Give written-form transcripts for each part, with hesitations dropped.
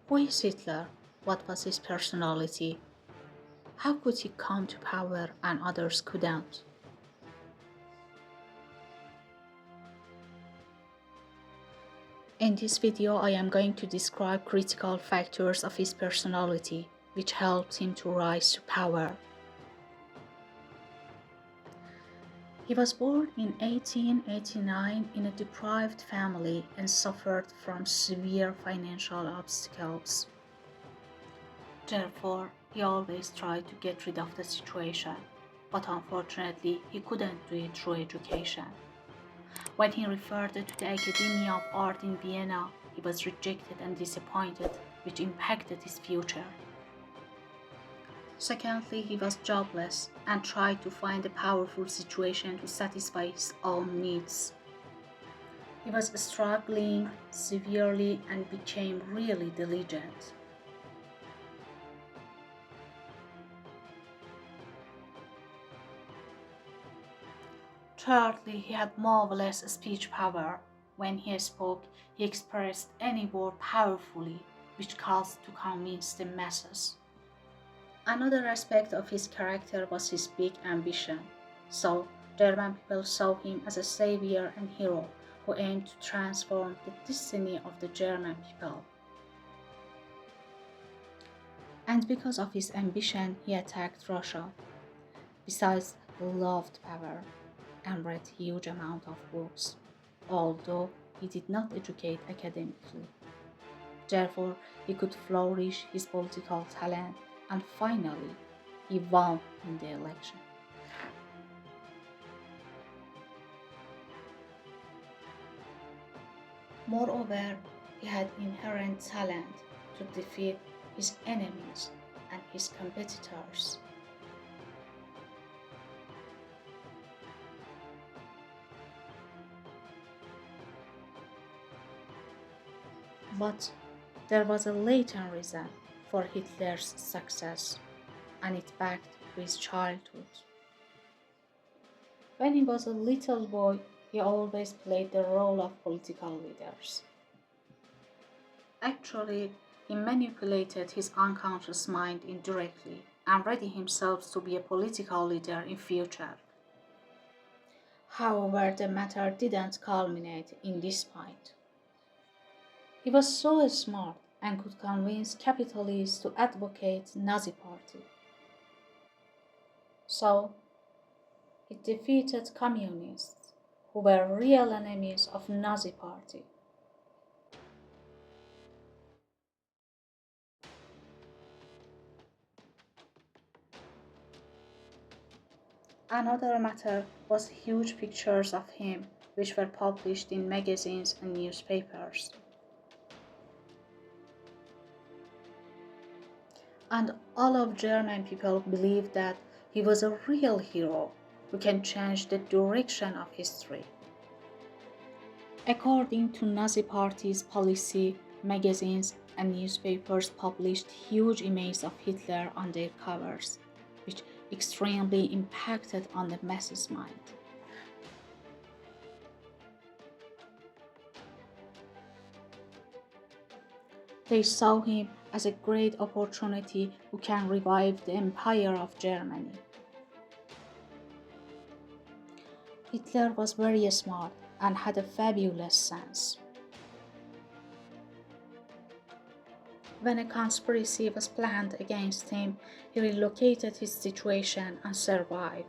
Who is Hitler? What was his personality? How could he come to power and others couldn't? In this video, I am going to describe critical factors of his personality which helped him to rise to power. He was born in 1889 in a deprived family and suffered from severe financial obstacles. Therefore, he always tried to get rid of the situation, but unfortunately, he couldn't do it through education. When he referred to the Academy of Art in Vienna, he was rejected and disappointed, which impacted his future. Secondly, he was jobless and tried to find a powerful situation to satisfy his own needs. He was struggling severely and became really diligent. Thirdly, he had marvelous speech power. When he spoke, he expressed any word powerfully, which caused to convince the masses. Another aspect of his character was his big ambition. So, German people saw him as a savior and hero who aimed to transform the destiny of the German people. And because of his ambition, he attacked Russia. Besides, he loved power and read huge amount of books, although he did not educate academically. Therefore, he could flourish his political talent, and finally, he won in the election. Moreover, he had inherent talent to defeat his enemies and his competitors. But there was a latent reason for Hitler's success, and it backed to his childhood. When he was a little boy, he always played the role of political leaders. Actually, he manipulated his unconscious mind indirectly and ready himself to be a political leader in future. However, the matter didn't culminate in this point. He was so smart and could convince capitalists to advocate Nazi Party. So, he defeated communists who were real enemies of Nazi Party. Another matter was huge pictures of him which were published in magazines and newspapers. And all of German people believed that he was a real hero who can change the direction of history. According to Nazi Party's policy, magazines and newspapers published huge images of Hitler on their covers, which extremely impacted on the masses' mind. They saw him as a great opportunity who can revive the empire of Germany. Hitler was very smart and had a fabulous sense. When a conspiracy was planned against him, he relocated his situation and survived.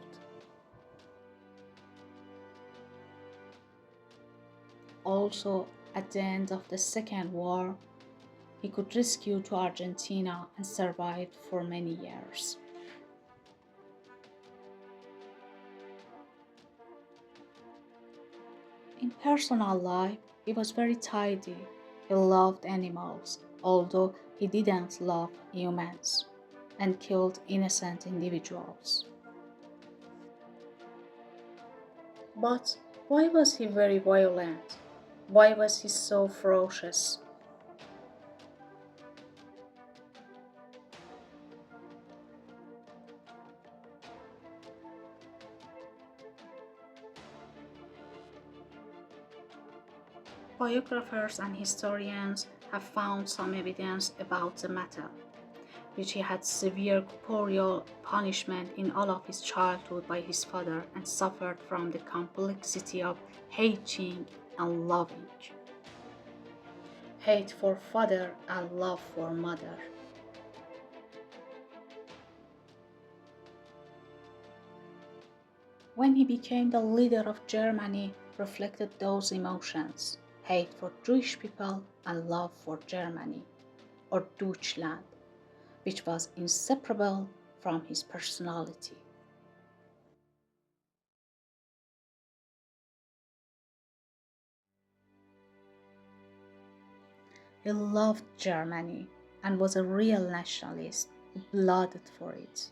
Also, at the end of the Second War, he could rescue to Argentina and survived for many years. In personal life, he was very tidy. He loved animals, although he didn't love humans, and killed innocent individuals. But why was he very violent? Why was he so ferocious? Biographers and historians have found some evidence about the matter, which he had severe corporeal punishment in all of his childhood by his father and suffered from the complexity of hating and loving. Hate for father and love for mother. When he became the leader of Germany, reflected those emotions, hate for Jewish people and love for Germany, or Deutschland, which was inseparable from his personality. He loved Germany and was a real nationalist who blooded for it.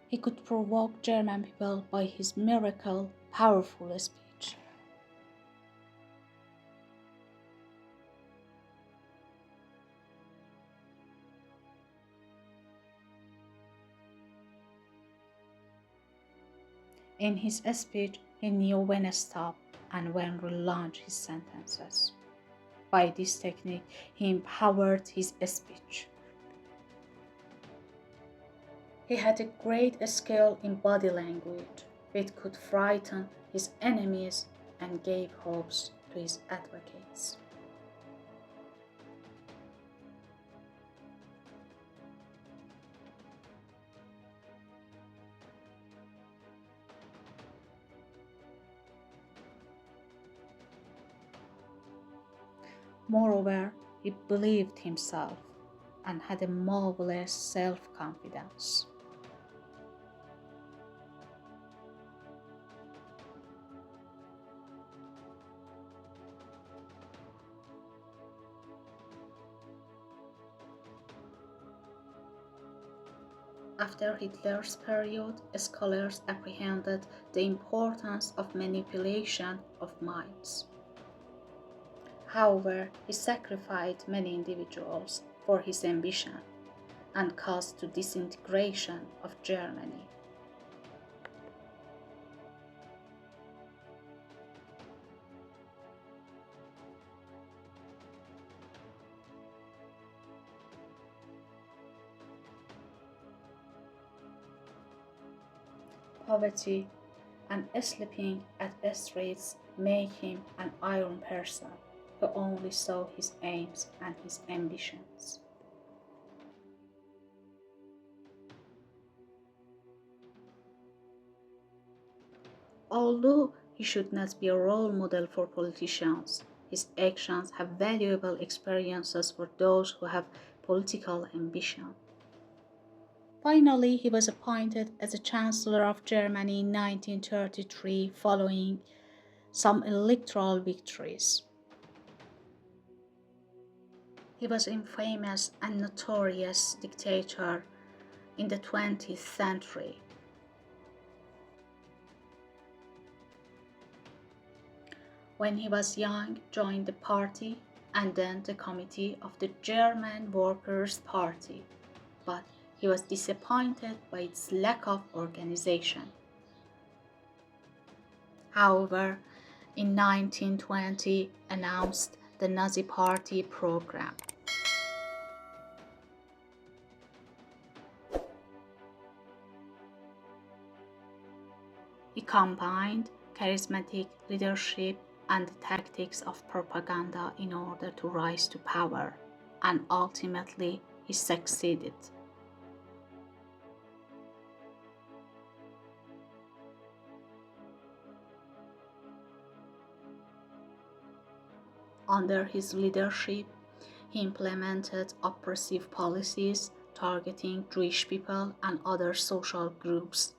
He could provoke German people by his miracle, powerful speech. In his speech, he knew when to stop and when to launch his sentences. By this technique, he empowered his speech. He had a great skill in body language, which could frighten his enemies and gave hopes to his advocates. Moreover, he believed himself and had a marvelous self-confidence. After Hitler's period, scholars apprehended the importance of manipulation of minds. However, he sacrificed many individuals for his ambition and caused the disintegration of Germany. Poverty and sleeping at streets made him an iron person who only saw his aims and his ambitions. Although he should not be a role model for politicians, his actions have valuable experiences for those who have political ambition. Finally, he was appointed as a Chancellor of Germany in 1933 following some electoral victories. He was an infamous and notorious dictator in the 20th century. When he was young, joined the party and then the committee of the German Workers' Party, but he was disappointed by its lack of organization. However, in 1920 announced the Nazi Party program. He combined charismatic leadership and the tactics of propaganda in order to rise to power, and ultimately he succeeded. Under his leadership, he implemented oppressive policies targeting Jewish people and other social groups.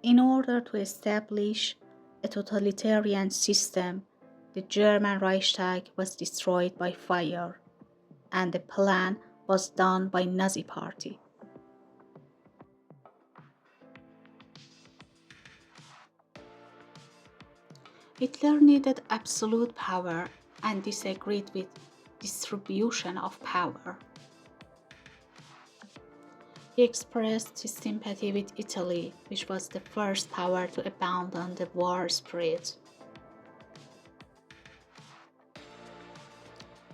In order to establish a totalitarian system, the German Reichstag was destroyed by fire, and the plan was done by Nazi Party. Hitler needed absolute power and disagreed with distribution of power. He expressed his sympathy with Italy, which was the first power to abandon the war spirit.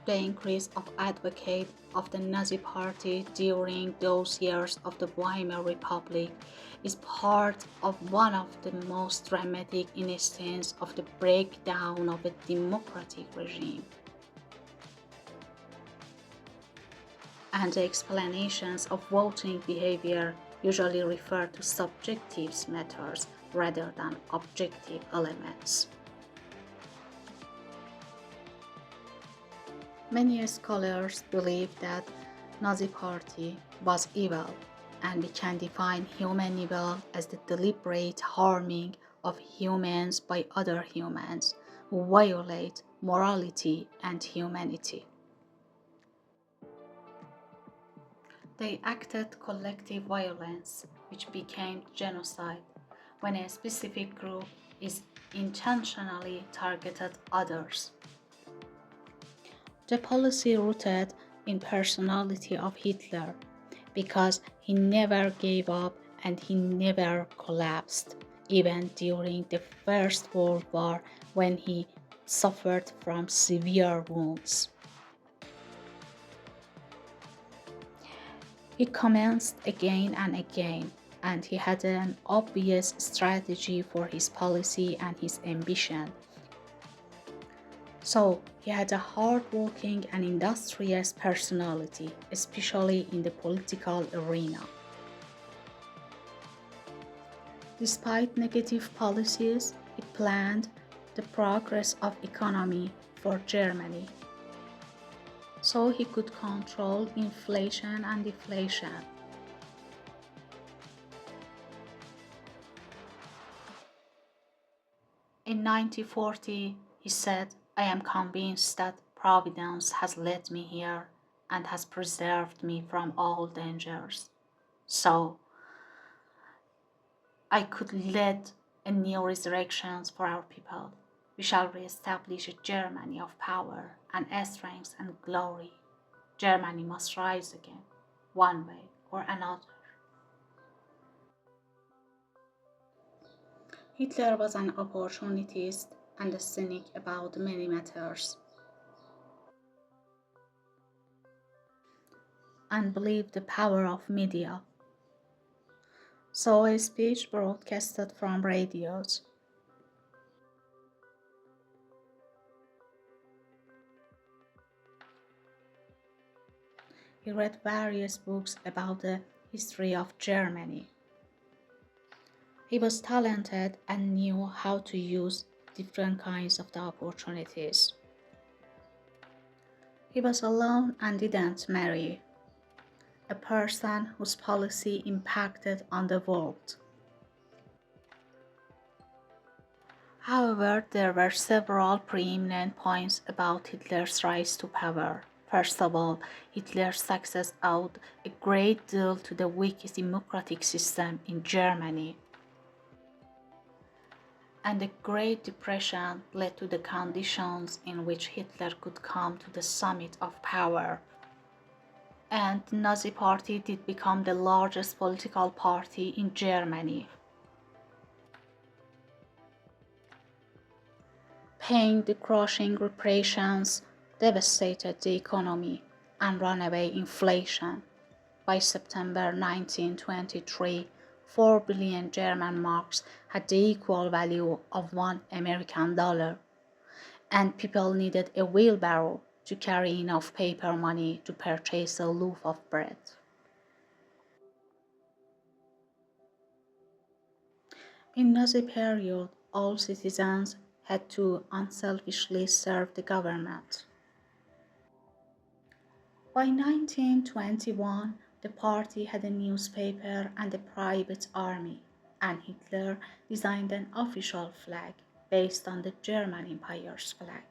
The increase of advocate of the Nazi Party during those years of the Weimar Republic is part of one of the most dramatic instances of the breakdown of a democratic regime. And the explanations of voting behavior usually refer to subjective matters rather than objective elements. Many scholars believe that Nazi Party was evil, and we can define human evil as the deliberate harming of humans by other humans who violate morality and humanity. They acted collective violence, which became genocide, when a specific group is intentionally targeted others. The policy rooted in personality of Hitler, because he never gave up and he never collapsed, even during the First World War when he suffered from severe wounds. He commenced again and again, and he had an obvious strategy for his policy and his ambition. So he had a hard-working and industrious personality, especially in the political arena. Despite negative policies, he planned the progress of economy for Germany, so he could control inflation and deflation. In 1940, he said, "I am convinced that Providence has led me here and has preserved me from all dangers. So I could lead a new resurrection for our people. We shall re-establish a Germany of power and strength and glory. Germany must rise again, one way or another." Hitler was an opportunist and a cynic about many matters, and believed the power of media. So a speech broadcasted from radios. He read various books about the history of Germany. He was talented and knew how to use different kinds of the opportunities. He was alone and didn't marry, a person whose policy impacted on the world. However, there were several preeminent points about Hitler's rise to power. First of all, Hitler's success owed a great deal to the weak democratic system in Germany. And the Great Depression led to the conditions in which Hitler could come to the summit of power. And the Nazi Party did become the largest political party in Germany. Paying the crushing repressions devastated the economy and runaway inflation. By September 1923, 4 billion German marks had the equal value of $1 American, and people needed a wheelbarrow to carry enough paper money to purchase a loaf of bread. In Nazi period, all citizens had to unselfishly serve the government. By 1921, the party had a newspaper and a private army, and Hitler designed an official flag based on the German Empire's flag.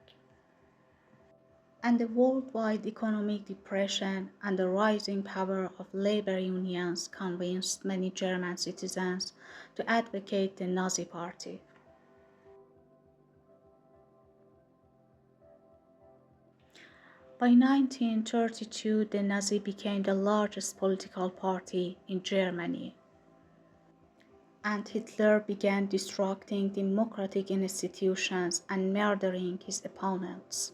And the worldwide economic depression and the rising power of labor unions convinced many German citizens to advocate the Nazi Party. By 1932, the Nazi became the largest political party in Germany, and Hitler began destructing democratic institutions and murdering his opponents.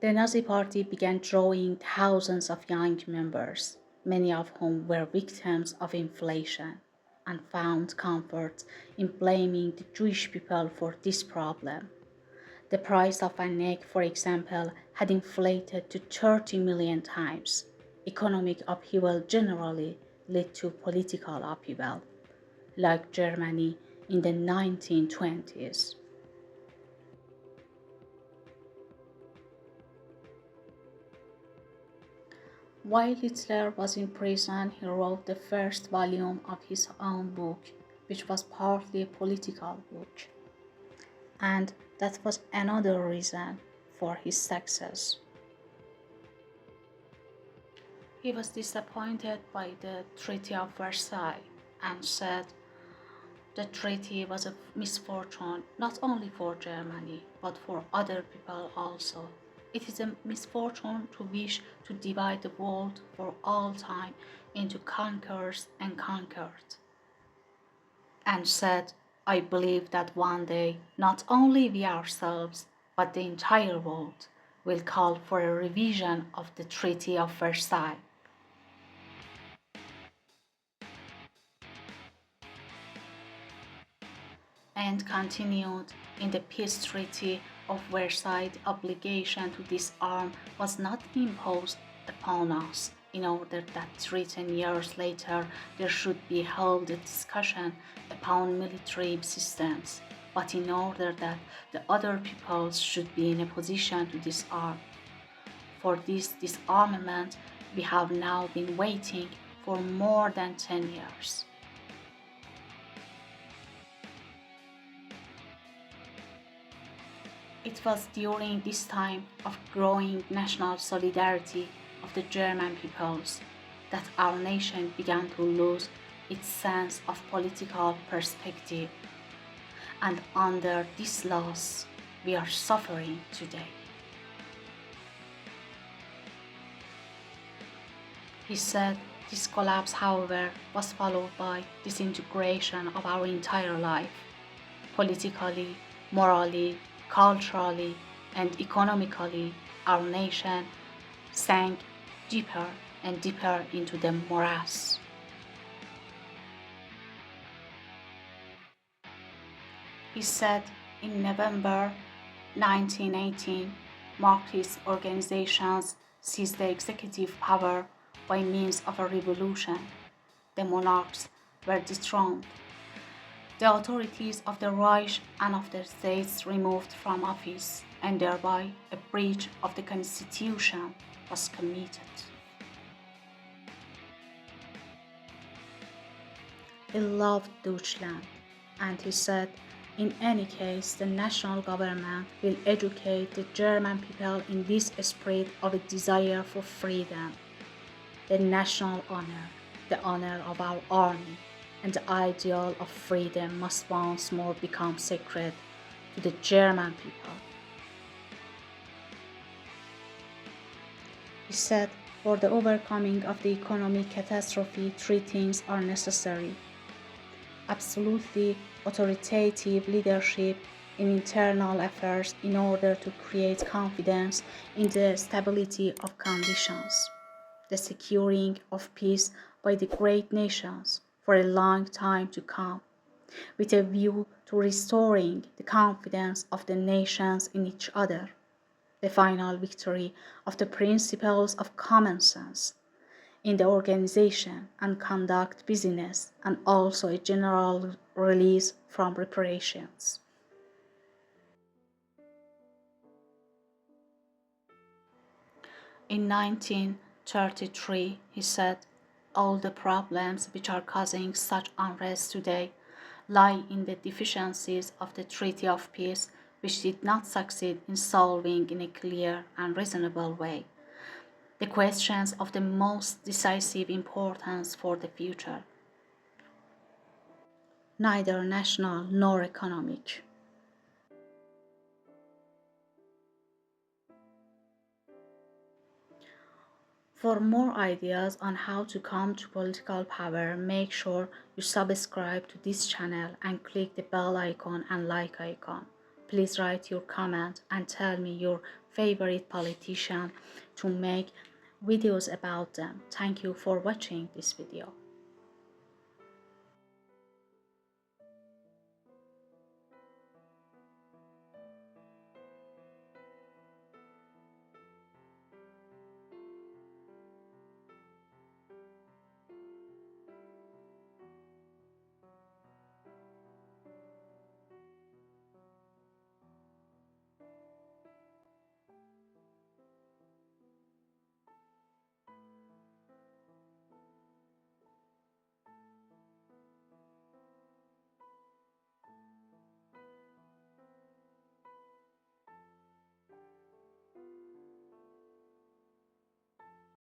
The Nazi Party began drawing thousands of young members, many of whom were victims of inflation, and found comfort in blaming the Jewish people for this problem. The price of an egg, for example, had inflated to 30 million times. Economic upheaval generally led to political upheaval, like Germany in the 1920s. While Hitler was in prison, he wrote the first volume of his own book, which was partly a political book. And that was another reason for his success. He was disappointed by the Treaty of Versailles and said the treaty was a misfortune not only for Germany but for other people also. It is a misfortune to wish to divide the world for all time into conquerors and conquered. And said, I believe that one day not only we ourselves but the entire world will call for a revision of the Treaty of Versailles. And continued, in the peace treaty of Versailles, the obligation to disarm was not imposed upon us in order that 10 years later there should be held a discussion upon military systems, but in order that the other peoples should be in a position to disarm. For this disarmament, we have now been waiting for more than 10 years. It was during this time of growing national solidarity of the German peoples that our nation began to lose its sense of political perspective. And under this loss, we are suffering today. He said this collapse, however, was followed by disintegration of our entire life, politically, morally, culturally, and economically. Our nation sank deeper and deeper into the morass. He said in November 1918, Marxist organizations seized the executive power by means of a revolution. The monarchs were dethroned. The authorities of the Reich and of the states removed from office, and thereby a breach of the Constitution was committed. He loved Deutschland, and he said, in any case, the national government will educate the German people in this spirit of a desire for freedom, the national honor, the honor of our army, and the ideal of freedom must once more become sacred to the German people. He said, for the overcoming of the economic catastrophe, three things are necessary: absolutely authoritative leadership in internal affairs in order to create confidence in the stability of conditions, the securing of peace by the great nations for a long time to come, with a view to restoring the confidence of the nations in each other, the final victory of the principles of common sense in the organization and conduct business, and also a general release from reparations. In 1933, he said, all the problems which are causing such unrest today lie in the deficiencies of the Treaty of Peace, which did not succeed in solving in a clear and reasonable way the questions of the most decisive importance for the future, neither national nor economic. For more ideas on how to come to political power, make sure you subscribe to this channel and click the bell icon and like icon. Please write your comment and tell me your favorite politician to make videos about them. Thank you for watching this video.